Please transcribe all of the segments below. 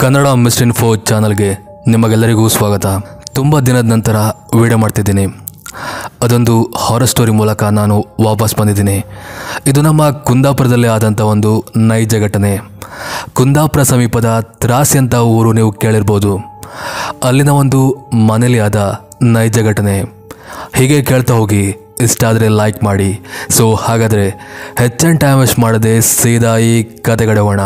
Kannada mister info ಚಾನಲ್ಗೆ ನಿಮಗೆಲ್ಲರಿಗೂ ಸ್ವಾಗತ. ತುಂಬ ದಿನದ ನಂತರ ವಿಡಿಯೋ ಮಾಡ್ತಿದ್ದೀನಿ. ಅದೊಂದು ಹಾರರ್ ಸ್ಟೋರಿ ಮೂಲಕ ನಾನು ವಾಪಸ್ ಬಂದಿದ್ದೀನಿ. ಇದು ನಮ್ಮ ಕುಂದಾಪುರದಲ್ಲೇ ಆದಂಥ ಒಂದು ನೈಜ ಘಟನೆ. ಕುಂದಾಪುರ ಸಮೀಪದ ತ್ರಾಸಿ ಅಂತ ಊರು ನೀವು ಕೇಳಿರ್ಬೋದು. ಅಲ್ಲಿನ ಒಂದು ಮನೇಲಿ ಆದ ನೈಜ ಘಟನೆ. ಹೀಗೆ ಕೇಳ್ತಾ ಹೋಗಿ, ಇಷ್ಟ ಆದರೆ ಲೈಕ್ ಮಾಡಿ. ಸೊ ಹಾಗಾದರೆ ಹೆಚ್ಚಿನ ಟೈಮ್ ವೇಸ್ಟ್ ಮಾಡದೆ ಸೀದಾ ಈ ಕತೆಗಡೆ ಹೋಗೋಣ.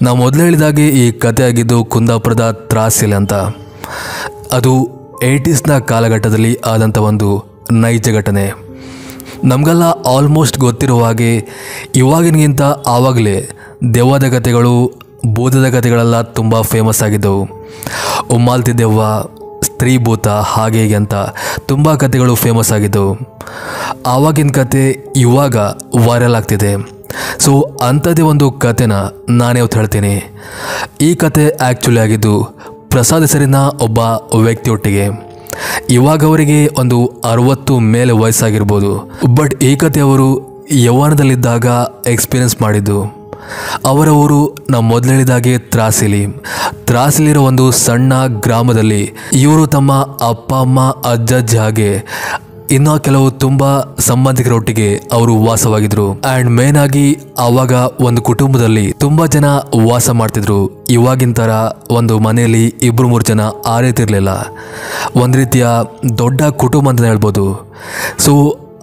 ನಾವು ಮೊದಲು ಹೇಳಿದಾಗೆ ಈ ಕತೆ ಆಗಿದ್ದು ಕುಂದಾಪುರದ ತ್ರಾಸಿಲಿ ಅಂತ. ಅದು 80ಸ್ನ ಕಾಲಘಟ್ಟದಲ್ಲಿ ಆದಂಥ ಒಂದು ನೈಜ ಘಟನೆ. ನಮಗೆಲ್ಲ ಆಲ್ಮೋಸ್ಟ್ ಗೊತ್ತಿರುವ ಹಾಗೆ ಇವಾಗಿನಗಿಂತ ಆವಾಗಲೇ ದೆವ್ವದ ಕಥೆಗಳು, ಭೂತದ ಕಥೆಗಳೆಲ್ಲ ತುಂಬ ಫೇಮಸ್ ಆಗಿದ್ದವು. ಉಮ್ಮಾಲ್ತಿ ದೆವ್ವ, ಸ್ತ್ರೀ ಭೂತ, ಹಾಗೆ ಹೀಗೆ ಅಂತ ತುಂಬ ಕಥೆಗಳು ಫೇಮಸ್ ಆಗಿದ್ದವು. ಆವಾಗಿನ ಕತೆ ಇವಾಗ ವೈರಲ್ ಆಗ್ತಿದೆ. ಸೊ ಅಂಥದ್ದೇ ಒಂದು ಕತೆನ ನಾನೇ ಇವತ್ತು ಹೇಳ್ತೀನಿ. ಈ ಕತೆ ಆ್ಯಕ್ಚುಲಿ ಆಗಿದ್ದು ಪ್ರಸಾದ್ ಹೆಸರಿನ ಒಬ್ಬ ವ್ಯಕ್ತಿಯೊಟ್ಟಿಗೆ. ಇವಾಗ ಅವರಿಗೆ ಒಂದು 60 ಮೇಲೆ ವಯಸ್ಸಾಗಿರ್ಬೋದು. ಬಟ್ ಈ ಕತೆ ಅವರು ಯೌವನದಲ್ಲಿದ್ದಾಗ ಎಕ್ಸ್ಪೀರಿಯನ್ಸ್ ಮಾಡಿದ್ದು. ಅವರ ಊರು ನಾವು ಮೊದಲು ಹೇಳಿದಾಗೆ ತ್ರಾಸಿಲಿರೋ ಒಂದು ಸಣ್ಣ ಗ್ರಾಮದಲ್ಲಿ ಇವರು ತಮ್ಮ ಅಪ್ಪ ಅಮ್ಮ, ಅಜ್ಜ ಹಾಗೆ ಇನ್ನೂ ಕೆಲವು ತುಂಬ ಸಂಬಂಧಿಕರೊಟ್ಟಿಗೆ ಅವರು ವಾಸವಾಗಿದ್ರು. ಆ್ಯಂಡ್ ಮೇನ್ ಆಗಿ ಆವಾಗ ಒಂದು ಕುಟುಂಬದಲ್ಲಿ ತುಂಬ ಜನ ವಾಸ ಮಾಡ್ತಿದ್ರು. ಇವಾಗಿನ ಥರ ಒಂದು ಮನೆಯಲ್ಲಿ 2-3 ಜನ ಆ ರೀತಿ ಇರಲಿಲ್ಲ. ಒಂದು ರೀತಿಯ ದೊಡ್ಡ ಕುಟುಂಬ ಅಂತ ಹೇಳ್ಬೋದು. ಸೊ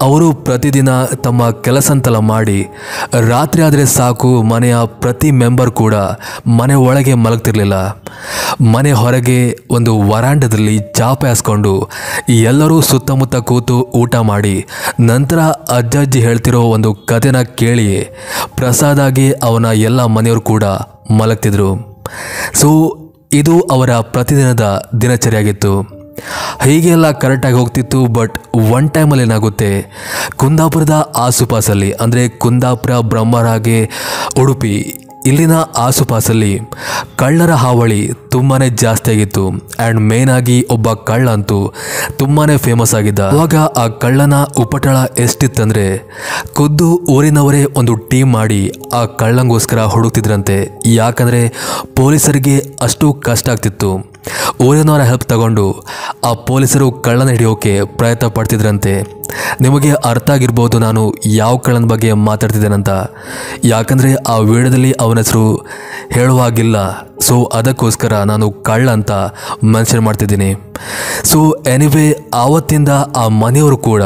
ಅವರು ಪ್ರತಿದಿನ ತಮ್ಮ ಕೆಲಸ ಅಂತೆಲ್ಲ ಮಾಡಿ ರಾತ್ರಿ ಆದರೆ ಸಾಕು, ಮನೆಯ ಪ್ರತಿ ಮೆಂಬರ್ ಕೂಡ ಮನೆ ಒಳಗೆ ಮಲಗ್ತಿರ್ಲಿಲ್ಲ. ಮನೆ ಹೊರಗೆ ಒಂದು ವರಾಂಡದಲ್ಲಿ ಚಾಪೆ ಹಾಸ್ಕೊಂಡು ಎಲ್ಲರೂ ಸುತ್ತಮುತ್ತ ಕೂತು ಊಟ ಮಾಡಿ ನಂತರ ಅಜ್ಜಿ ಹೇಳ್ತಿರೋ ಒಂದು ಕಥೆನ ಕೇಳಿ ಪ್ರಸಾದಾಗಿ ಅವನ ಎಲ್ಲ ಮನೆಯವರು ಕೂಡ ಮಲಗ್ತಿದ್ರು. ಸೊ ಇದು ಅವರ ಪ್ರತಿದಿನದ ದಿನಚರಿಯಾಗಿತ್ತು. ಹೀಗೆಲ್ಲ ಕರೆಕ್ಟಾಗಿ ಹೋಗ್ತಿತ್ತು. ಬಟ್ ಒನ್ ಟೈಮಲ್ಲಿ ಏನಾಗುತ್ತೆ, ಕುಂದಾಪುರದ ಆಸುಪಾಸಲ್ಲಿ ಅಂದರೆ ಕುಂದಾಪುರ, ಬ್ರಹ್ಮರಾಗೆ, ಉಡುಪಿ ಇಲ್ಲಿನ ಆಸುಪಾಸಲ್ಲಿ ಕಳ್ಳರ ಹಾವಳಿ ತುಂಬಾ ಜಾಸ್ತಿ ಆಗಿತ್ತು. ಆ್ಯಂಡ್ ಮೇನ್ ಆಗಿ ಒಬ್ಬ ಕಳ್ಳ ಅಂತೂ ತುಂಬಾ ಫೇಮಸ್ ಆಗಿದ್ದ. ಅವಾಗ ಆ ಕಳ್ಳನ ಉಪಟಳ ಎಷ್ಟಿತ್ತಂದರೆ ಖುದ್ದು ಊರಿನವರೇ ಒಂದು ಟೀಮ್ ಮಾಡಿ ಆ ಕಳ್ಳಂಗೋಸ್ಕರ ಹುಡುಕ್ತಿದ್ರಂತೆ. ಯಾಕಂದರೆ ಪೊಲೀಸರಿಗೆ ಅಷ್ಟು ಕಷ್ಟ ಆಗ್ತಿತ್ತು. ಊರಿನವರ ಹೆಲ್ಪ್ ತಗೊಂಡು ಆ ಪೊಲೀಸರು ಕಳ್ಳನ ಹಿಡಿಯೋಕೆ ಪ್ರಯತ್ನ ಪಡ್ತಿದ್ರಂತೆ. ನಿಮಗೆ ಅರ್ಥ ಆಗಿರ್ಬೋದು ನಾನು ಯಾವ ಕಳ್ಳನ ಬಗ್ಗೆ ಮಾತಾಡ್ತಿದ್ದೇನಂತ. ಯಾಕಂದರೆ ಆ ವಿಡಿಯೋದಲ್ಲಿ ಅವನ ಹೆಸರು ಹೇಳುವಾಗಿಲ್ಲ. ಸೊ ಅದಕ್ಕೋಸ್ಕರ ನಾನು ಕಳ್ಳ ಅಂತ ಮೆನ್ಷನ್ ಮಾಡ್ತಿದ್ದೀನಿ. ಸೊ ಎನಿವೇ, ಆವತ್ತಿಂದ ಆ ಮನೆಯವರು ಕೂಡ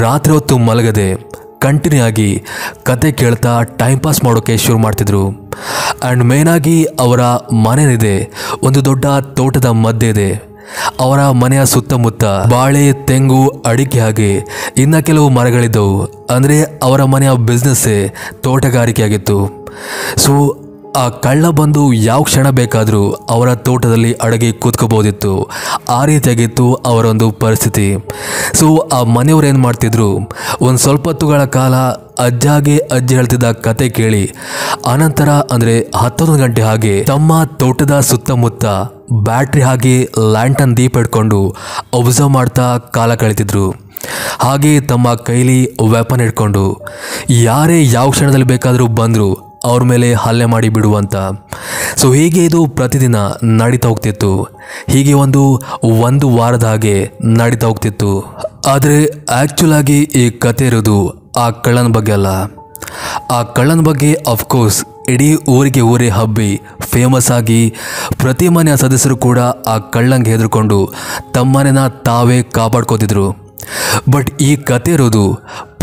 ರಾತ್ರಿ ಹೊತ್ತು ಮಲಗದೆ ಕಂಟಿನ್ಯೂ ಆಗಿ ಕತೆ ಕೇಳ್ತಾ ಟೈಮ್ ಪಾಸ್ ಮಾಡೋಕ್ಕೆ ಶುರು ಮಾಡ್ತಿದ್ರು. ಆ್ಯಂಡ್ ಮೇನಾಗಿ ಅವರ ಮನೆಯಿದೆ ಒಂದು ದೊಡ್ಡ ತೋಟದ ಮಧ್ಯೆ ಇದೆ. ಅವರ ಮನೆಯ ಸುತ್ತಮುತ್ತ ಬಾಳೆ, ತೆಂಗು, ಅಡಿಕೆ ಹಾಗೆ ಇನ್ನು ಕೆಲವು ಮರಗಳಿದ್ದವು. ಅಂದರೆ ಅವರ ಮನೆಯ ಬಿಸ್ನೆಸ್ಸೇ ತೋಟಗಾರಿಕೆ ಆಗಿತ್ತು. ಸೊ ಆ ಕಳ್ಳ ಬಂದು ಯಾವ ಕ್ಷಣ ಬೇಕಾದರೂ ಅವರ ತೋಟದಲ್ಲಿ ಅಡಗಿ ಕೂತ್ಕೋಬೋದಿತ್ತು. ಆ ರೀತಿಯಾಗಿತ್ತು ಅವರೊಂದು ಪರಿಸ್ಥಿತಿ. ಸೊ ಆ ಮನೆಯವರು ಏನು ಮಾಡ್ತಿದ್ರು, ಒಂದು ಸ್ವಲ್ಪ ಹೊತ್ತುಗಳ ಕಾಲ ಅಜ್ಜಿ ಹೇಳ್ತಿದ್ದ ಕತೆ ಕೇಳಿ ಅನಂತರ ಅಂದರೆ 11 ಗಂಟೆ ಹಾಗೆ ತಮ್ಮ ತೋಟದ ಸುತ್ತಮುತ್ತ ಬ್ಯಾಟ್ರಿ ಹಾಗೆ ಲ್ಯಾಂಟನ್ ದೀಪ ಇಟ್ಕೊಂಡು ಒಬ್ಸರ್ವ್ ಮಾಡ್ತಾ ಕಾಲ ಕಳೀತಿದ್ರು. ಹಾಗೆ ತಮ್ಮ ಕೈಲಿ ವೆಪನ್ ಇಟ್ಕೊಂಡು ಯಾರೇ ಯಾವ ಕ್ಷಣದಲ್ಲಿ ಬೇಕಾದರೂ ಬಂದರು ಅವ್ರ ಮೇಲೆ ಹಲ್ಲೆ ಮಾಡಿ ಬಿಡುವಂತ. ಸೊ ಹೀಗೆ ಇದು ಪ್ರತಿದಿನ ನಡೀತಾ ಹೋಗ್ತಿತ್ತು. ಹೀಗೆ ಒಂದು ವಾರದ ಹಾಗೆ ನಡೀತಾ ಹೋಗ್ತಿತ್ತು. ಆದರೆ ಆ್ಯಕ್ಚುಲ್ ಆಗಿ ಈ ಕತೆ ಇರೋದು ಆ ಕಳ್ಳನ ಬಗ್ಗೆ ಅಲ್ಲ. ಆ ಕಳ್ಳನ ಬಗ್ಗೆ ಅಫ್ಕೋರ್ಸ್ ಇಡೀ ಊರೇ ಹಬ್ಬಿ ಫೇಮಸ್ ಆಗಿ ಪ್ರತಿ ಮನೆಯ ಸದಸ್ಯರು ಕೂಡ ಆ ಕಳ್ಳಂಗೆ ಹೆದರ್ಕೊಂಡು ತಮ್ಮನೆನ ತಾವೇ ಕಾಪಾಡ್ಕೋತಿದ್ರು. ಬಟ್ ಈ ಕತೆ ಇರೋದು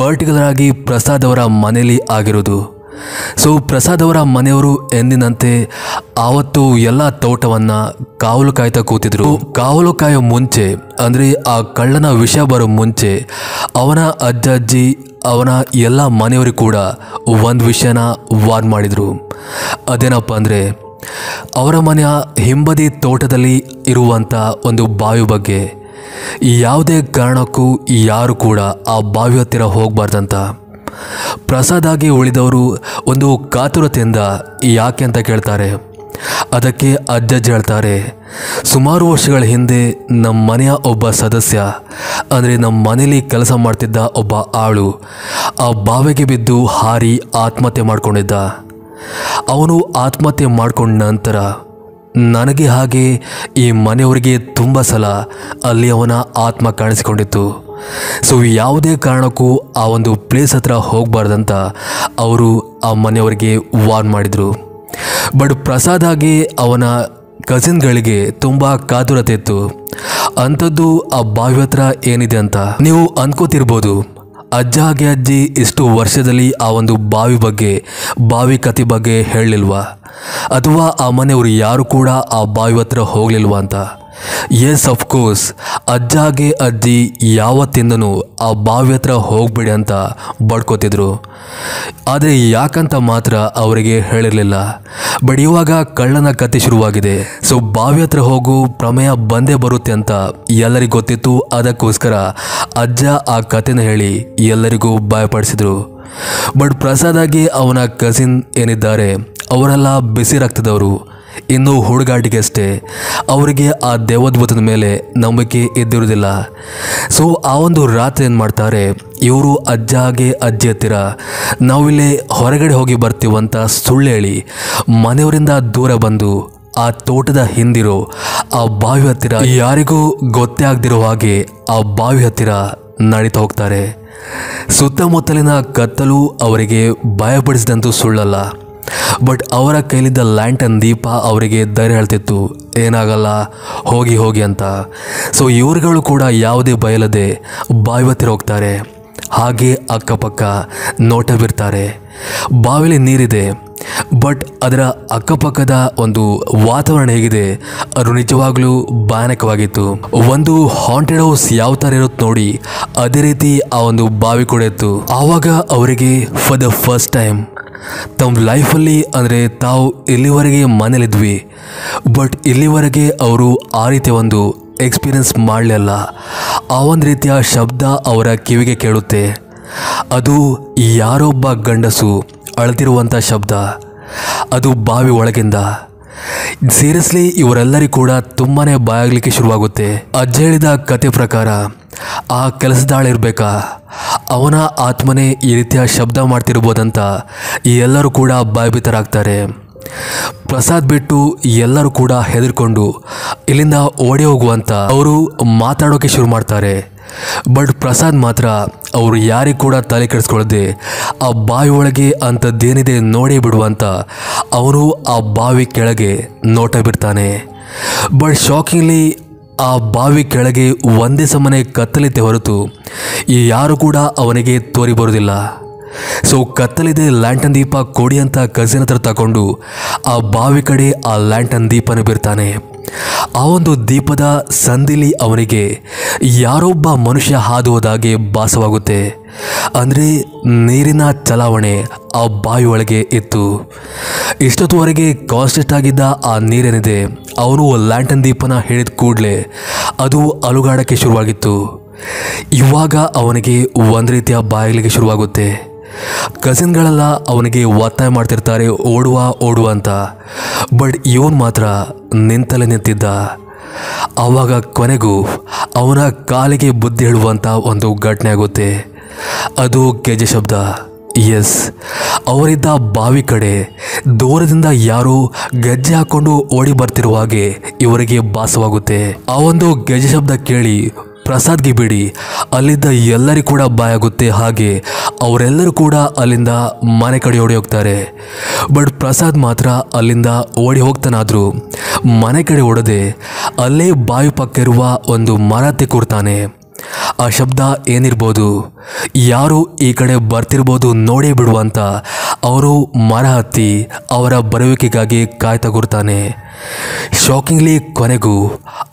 ಪರ್ಟಿಕ್ಯುಲರ್ ಆಗಿ ಪ್ರಸಾದ್ ಅವರ ಮನೇಲಿ ಆಗಿರೋದು. ಸೊ ಪ್ರಸಾದ್ ಅವರ ಮನೆಯವರು ಎಂದಿನಂತೆ ಆವತ್ತು ಎಲ್ಲ ತೋಟವನ್ನು ಕಾವಲು ಕಾಯ್ತಾ ಕೂತಿದ್ರು. ಕಾವಲು ಕಾಯೋ ಮುಂಚೆ ಅಂದರೆ ಆ ಕಳ್ಳನ ವಿಷಯ ಬರೋ ಮುಂಚೆ ಅವನ ಅಜ್ಜಿ ಅವನ ಎಲ್ಲ ಮನೆಯವರು ಕೂಡ ಒಂದು ವಿಷಯನ ವಾರ್ನ್ ಮಾಡಿದರು. ಅದೇನಪ್ಪ ಅಂದರೆ ಅವರ ಮನೆಯ ಹಿಂಬದಿ ತೋಟದಲ್ಲಿ ಇರುವಂಥ ಒಂದು ಬಾವಿ ಬಗ್ಗೆ ಯಾವುದೇ ಕಾರಣಕ್ಕೂ ಯಾರು ಕೂಡ ಆ ಬಾವಿ ಹತ್ತಿರ ಹೋಗಬಾರ್ದಂತ. ಪ್ರಸಾದ್ ಆಗಿ ಉಳಿದವರು ಒಂದು ಕಾತುರತೆಯಿಂದ ಯಾಕೆ ಅಂತ ಕೇಳ್ತಾರೆ. ಅದಕ್ಕೆ ಅಜ್ಜಿ ಹೇಳ್ತಾರೆ, ಸುಮಾರು ವರ್ಷಗಳ ಹಿಂದೆ ನಮ್ಮ ಮನೆಯ ಒಬ್ಬ ಸದಸ್ಯ ಅಂದರೆ ನಮ್ಮ ಮನೇಲಿ ಕೆಲಸ ಮಾಡ್ತಿದ್ದ ಒಬ್ಬ ಆಳು ಆ ಬಾವಿಗೆ ಬಿದ್ದು ಹಾರಿ ಆತ್ಮಹತ್ಯೆ ಮಾಡ್ಕೊಂಡಿದ್ದ. ಅವನು ಆತ್ಮಹತ್ಯೆ ಮಾಡ್ಕೊಂಡ ನಂತರ ನನಗೆ ಹಾಗೆ ಈ ಮನೆಯವರಿಗೆ ತುಂಬ ಸಲ ಅಲ್ಲಿ ಅವನ ಆತ್ಮ ಕಾಣಿಸಿಕೊಂಡಿತ್ತು. ಸೊ ಯಾವುದೇ ಕಾರಣಕ್ಕೂ ಆ ಒಂದು ಪ್ಲೇಸ್ ಹತ್ರ ಹೋಗಬಾರ್ದಂತ ಅವರು ಆ ಮನೆಯವರಿಗೆ ವಾರ್ನ್ ಮಾಡಿದರು. ಬಟ್ ಪ್ರಸಾದ್ ಆಗಿ ಅವನ ಕಸಿನ್ಗಳಿಗೆ ತುಂಬ ಕಾತುರತೆ ಇತ್ತು. ಅಂಥದ್ದು ಆ ಬಾವಿ ಹತ್ರ ಏನಿದೆ ಅಂತ ನೀವು ಅಂದ್ಕೋತಿರ್ಬೋದು. ಅಜ್ಜ ಹಾಗೆ ಅಜ್ಜಿ ಇಷ್ಟು ವರ್ಷದಲ್ಲಿ ಆ ಒಂದು ಬಾವಿ ಕತೆ ಬಗ್ಗೆ ಹೇಳಲಿಲ್ವಾ, ಅಥವಾ ಆ ಮನೆಯವರು ಯಾರು ಕೂಡ ಆ ಬಾವಿ ಹತ್ರ ಹೋಗಲಿಲ್ವಾ ಅಂತ. ಎಸ್ ಅಫ್ಕೋರ್ಸ್, ಅಜ್ಜ ಹಾಗೆ ಅಜ್ಜಿ ಯಾವತ್ತಿಂದನೂ ಆ ಬಾವಿ ಹತ್ರ ಹೋಗ್ಬೇಡಿ ಅಂತ ಬಡ್ಕೋತಿದ್ರು. ಆದರೆ ಯಾಕಂತ ಮಾತ್ರ ಅವರಿಗೆ ಹೇಳಿರಲಿಲ್ಲ. ಬಟ್ ಇವಾಗ ಕಳ್ಳನ ಕತೆ ಶುರುವಾಗಿದೆ. ಸೊ ಬಾವಿ ಹತ್ರ ಹೋಗು ಪ್ರಮೇಯ ಬಂದೇ ಬರುತ್ತೆ ಅಂತ ಎಲ್ಲರಿಗೂ ಗೊತ್ತಿತ್ತು. ಅದಕ್ಕೋಸ್ಕರ ಅಜ್ಜ ಆ ಕತೆನ ಹೇಳಿ ಎಲ್ಲರಿಗೂ ಭಯಪಡಿಸಿದ್ರು. ಬಟ್ ಪ್ರಸಾದ್ ಆಗಿ ಅವನ ಕಸಿನ್ ಏನಿದ್ದಾರೆ ಅವರೆಲ್ಲ ಬಿಸಿ ರಕ್ತದವರು, ಇನ್ನು ಹುಡುಗಾಟಿಗೆ ಅಷ್ಟೇ. ಅವರಿಗೆ ಆ ದೇವದ್ಭೂತದ ಮೇಲೆ ನಂಬಿಕೆ ಇದ್ದಿರೋದಿಲ್ಲ. ಸೊ ಆ ಒಂದು ರಾತ್ರಿ ಏನು ಮಾಡ್ತಾರೆ, ಇವರು ಅಜ್ಜ ಹಾಗೆ ಅಜ್ಜಿ ಹತ್ತಿರ ನಾವಿಲ್ಲೇ ಹೊರಗಡೆ ಹೋಗಿ ಬರ್ತೀವಂತ ಸುಳ್ಳು ಹೇಳಿ ಮನೆಯವರಿಂದ ದೂರ ಬಂದು ಆ ತೋಟದ ಹಿಂದಿರೋ ಆ ಬಾವಿ ಹತ್ತಿರ ಯಾರಿಗೂ ಗೊತ್ತೇ ಆಗದಿರೋ ಹಾಗೆ ಆ ಬಾವಿ ಹತ್ತಿರ ನಡೀತಾ ಹೋಗ್ತಾರೆ. ಸುತ್ತಮುತ್ತಲಿನ ಕತ್ತಲು ಅವರಿಗೆ ಭಯಪಡಿಸಿದಂತೂ ಸುಳ್ಳಲ್ಲ. ಬಟ್ ಅವರ ಕೈಲಿದ್ದ ಲ್ಯಾಂಟನ್ ದೀಪ ಅವರಿಗೆ ಧೈರ್ಯ ಹೇಳ್ತಿತ್ತು, ಏನಾಗಲ್ಲ ಹೋಗಿ ಅಂತ. ಸೊ ಇವರುಗಳು ಕೂಡ ಯಾವುದೇ ಬಯಲದೆ ಬಾವಿ ಹತ್ತಿರ ಹೋಗ್ತಾರೆ. ಹಾಗೆ ಅಕ್ಕಪಕ್ಕ ನೋಟ ಬಿರ್ತಾರೆ. ಬಾವಿಲಿ ನೀರಿದೆ, ಬಟ್ ಅದರ ಅಕ್ಕಪಕ್ಕದ ಒಂದು ವಾತಾವರಣ ಹೇಗಿದೆ ಅದು ನಿಜವಾಗ್ಲೂ ಭಯಾನಕವಾಗಿತ್ತು. ಒಂದು ಹಾಂಟೆಡ್ ಹೌಸ್ ಯಾವ ಥರ ಇರುತ್ತೆ ನೋಡಿ, ಅದೇ ರೀತಿ ಆ ಒಂದು ಬಾವಿ ಕೂಡ ಇತ್ತು. ಆವಾಗ ಅವರಿಗೆ ಫಾರ್ ದ ಫಸ್ಟ್ ಟೈಮ್ ತಮ್ಮ ಲೈಫಲ್ಲಿ, ಅಂದರೆ ತಾವು ಇಲ್ಲಿವರೆಗೆ ಮನೇಲಿದ್ವಿ, ಬಟ್ ಇಲ್ಲಿವರೆಗೆ ಅವರು ಆ ರೀತಿಯ ಒಂದು ಎಕ್ಸ್ಪೀರಿಯನ್ಸ್ ಮಾಡಲಿಲ್ಲ. ಆ ಒಂದು ರೀತಿಯ ಶಬ್ದ ಅವರ ಕಿವಿಗೆ ಕೇಳುತ್ತೆ. ಅದು ಯಾರೊಬ್ಬ ಗಂಡಸು ಅಳ್ತಿರುವಂಥ ಶಬ್ದ, ಅದು ಬಾವಿ ಒಳಗಿಂದ. ಸೀರಿಯಸ್ಲಿ ಇವರೆಲ್ಲರಿಗೂ ಕೂಡ ತುಂಬಾ ಭಯ ಶುರುವಾಗುತ್ತೆ. ಅಜ್ಜ ಹೇಳಿದ ಕತೆ ಪ್ರಕಾರ ಆ ಕೆಲಸದಾಳಿರ್ಬೇಕಾ, ಅವನ ಆತ್ಮನೇ ಈ ರೀತಿಯ ಶಬ್ದ ಮಾಡ್ತಿರ್ಬೋದಂತ ಎಲ್ಲರೂ ಕೂಡ ಭಯಭೀತರಾಗ್ತಾರೆ. ಪ್ರಸಾದ್ ಬಿಟ್ಟು ಎಲ್ಲರೂ ಕೂಡ ಹೆದರ್ಕೊಂಡು ಇಲ್ಲಿಂದ ಓಡಿ ಹೋಗುವಂತ ಅವರು ಮಾತಾಡೋಕೆ ಶುರು ಮಾಡ್ತಾರೆ. ಬಟ್ ಪ್ರಸಾದ್ ಮಾತ್ರ ಅವರು ಯಾರಿಗೂ ಕೂಡ ತಲೆ ಕೆಡಿಸ್ಕೊಳ್ಳದೆ ಆ ಬಾವಿ ಒಳಗೆ ಅಂಥದ್ದೇನಿದೆ ನೋಡೇ ಬಿಡುವಂತ ಅವನು ಆ ಬಾವಿ ಕೆಳಗೆ ನೋಟ ಬಿಡ್ತಾನೆ. ಬಟ್ ಶಾಕಿಂಗ್ಲಿ ಆ ಬಾವಿ ಕೆಳಗೆ ಒಂದೇ ಸಮನೆ ಕತ್ತಲಿದ್ದೆ ಹೊರತು ಯಾರು ಕೂಡ ಅವನಿಗೆ ತೋರಿ ಬರೋದಿಲ್ಲ. ಸೊ ಕತ್ತಲಿದೆ, ಲ್ಯಾಂಟನ್ ದೀಪ ಕೊಡಿ ಅಂತ ಕಸಿನ್ ಹತ್ರ ತಗೊಂಡು ಆ ಬಾವಿ ಕಡೆ ಆ ಲ್ಯಾಂಟನ್ ದೀಪನ ಬಿರ್ತಾನೆ. ಆ ಒಂದು ದೀಪದ ಸಂದಿಲಿ ಅವನಿಗೆ ಯಾರೊಬ್ಬ ಮನುಷ್ಯ ಹಾದು ಹೋದಾಗೆ ಭಾಸವಾಗುತ್ತೆ. ಅಂದರೆ ನೀರಿನ ಚಲಾವಣೆ ಆ ಬಾವಿ ಒಳಗೆ ಇತ್ತು. ಇಷ್ಟೊತ್ತುವರೆಗೆ ಕಾನ್ಸ್ಟೆಂಟ್ ಆಗಿದ್ದ ಆ ನೀರೇನಿದೆ, ಅವನು ಲ್ಯಾಂಟನ್ ದೀಪನ ಹಿಡಿದ ಕೂಡಲೇ ಅದು ಅಲುಗಾಡಕ್ಕೆ ಶುರುವಾಗಿತ್ತು. ಇವಾಗ ಅವನಿಗೆ ಒಂದು ರೀತಿಯ ಬಾಯಲಿಗೆ ಶುರುವಾಗುತ್ತೆ. ಕಸಿನ್ಗಳೆಲ್ಲ ಅವನಿಗೆ ಒತ್ತಾಯ ಮಾಡ್ತಿರ್ತಾರೆ ಓಡುವ ಅಂತ. ಬಟ್ ಇವನು ಮಾತ್ರ ನಿಂತಲೇ ನಿಂತಿದ್ದ. ಆವಾಗ ಕೊನೆಗೂ ಅವನ ಕಾಲಿಗೆ ಬುದ್ಧಿ ಹೇಳುವಂಥ ಒಂದು ಘಟನೆ ಆಗುತ್ತೆ. ಅದು ಗೆಜ್ಜೆ ಶಬ್ದ. ಎಸ್, ಅವರಿದ್ದ ಬಾವಿ ಕಡೆ ದೂರದಿಂದ ಯಾರೋ ಗೆಜ್ಜೆ ಹಾಕೊಂಡು ಓಡಿ ಬರ್ತಿರುವ ಹಾಗೆ ಇವರಿಗೆ ಭಾಸವಾಗುತ್ತೆ. ಆ ಒಂದು ಗೆಜ್ಜೆ ಶಬ್ದ ಕೇಳಿ ಪ್ರಸಾದ್ಗೆ ಬಿಡಿ ಅಲ್ಲಿದ್ದ ಎಲ್ಲರಿಗೂ ಕೂಡ ಭಯ ಆಗುತ್ತೆ. ಹಾಗೆ ಅವರೆಲ್ಲರೂ ಕೂಡ ಅಲ್ಲಿಂದ ಮನೆ ಕಡೆ ಓಡಿ ಹೋಗ್ತಾರೆ. ಬಟ್ ಪ್ರಸಾದ್ ಮಾತ್ರ ಅಲ್ಲಿಂದ ಓಡಿ ಹೋಗ್ತಾನಾದರೂ ಮನೆ ಕಡೆ ಓಡದೆ ಅಲ್ಲೇ ಬಾವಿ ಪಕ್ಕ ಇರುವ ಒಂದು ಮರ ಕೂರ್ತಾನೆ. ಆ ಶಬ್ದ ಏನಿರ್ಬೋದು, ಯಾರು ಈ ಕಡೆ ಬರ್ತಿರ್ಬೋದು ನೋಡೇ ಬಿಡುವಂತ ಅವರು ಮರ ಹತ್ತಿ ಅವರ ಬರುವಿಕೆಗಾಗಿ ಕಾಯ್ತಾ ಕೂರ್ತಾನೆ. ಶಾಕಿಂಗ್ಲಿ ಕೊನೆಗೂ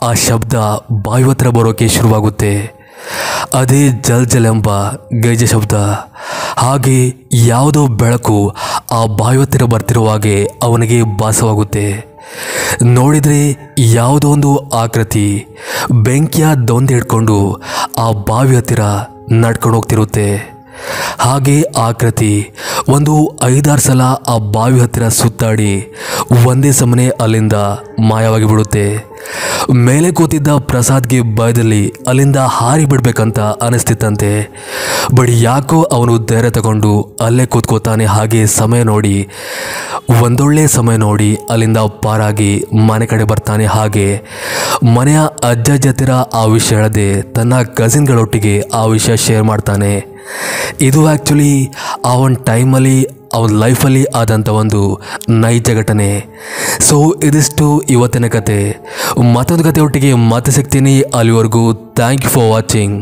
ಆ ಶಬ್ದ ಬಾವಿ ಹತ್ರ ಬರೋಕೆ ಶುರುವಾಗುತ್ತೆ. ಅದೇ ಜಲ್ ಎಂಬ ಗೆಜ್ಜೆ ಶಬ್ದ. ಹಾಗೆ ಯಾವುದೋ ಬೆಳಕು ಆ ಬಾವಿ ಹತ್ತಿರ ಬರ್ತಿರುವ ಹಾಗೆ ಅವನಿಗೆ ಭಾಸವಾಗುತ್ತೆ. ನೋಡಿದರೆ ಯಾವುದೋ ಒಂದು ಆಕೃತಿ ಬೆಂಕಿಯ ದೊಂದು ಹಿಡ್ಕೊಂಡು ಆ ಬಾವಿ ಹತ್ತಿರ ನಡ್ಕೊಂಡು ಹೋಗ್ತಿರುತ್ತೆ. ಹಾಗೆ ಆಕೃತಿ ಒಂದು 5-6 ಸಲ ಆ ಬಾವಿ ಹತ್ತಿರ ಸುತ್ತಾಡಿ ಒಂದೇ ಸಮನೆ ಅಲ್ಲಿಂದ ಮಾಯವಾಗಿ ಬಿಡುತ್ತೆ. ಮೇಲೆ ಕೂತಿದ್ದ ಪ್ರಸಾದ್ಗೆ ಭಯದಲ್ಲಿ ಅಲ್ಲಿಂದ ಹಾರಿ ಬಿಡ್ಬೇಕಂತ ಅನಿಸ್ತಿತ್ತಂತೆ. ಬಟ್ ಯಾಕೋ ಅವನು ಧೈರ್ಯ ತಗೊಂಡು ಅಲ್ಲೇ ಕೂತ್ಕೋತಾನೆ. ಹಾಗೆ ಒಂದೊಳ್ಳೆ ಸಮಯ ನೋಡಿ ಅಲ್ಲಿಂದ ಪಾರಾಗಿ ಮನೆ ಕಡೆ ಬರ್ತಾನೆ. ಹಾಗೆ ಮನೆಯ ಅಜ್ಜ ಹತ್ತಿರ ಆ ವಿಷಯ ಹೇಳದೆ ತನ್ನ ಕಸಿನ್ಗಳೊಟ್ಟಿಗೆ ಆ ವಿಷಯ ಶೇರ್ ಮಾಡ್ತಾನೆ. ಇದು ಆ್ಯಕ್ಚುಲಿ ಆ ಒಂದು ಟೈಮಲ್ಲಿ ಅವನ ಲೈಫಲ್ಲಿ ಆದಂಥ ಒಂದು ನೈಜ ಘಟನೆ. ಸೊ ಇದಿಷ್ಟು ಇವತ್ತಿನ ಕತೆ. ಮತ್ತೊಂದು ಕತೆ ಒಟ್ಟಿಗೆ ಮತ್ತೆ ಸಿಗ್ತೀನಿ. ಅಲ್ಲಿವರೆಗೂ ಥ್ಯಾಂಕ್ ಯು ಫಾರ್ ವಾಚಿಂಗ್.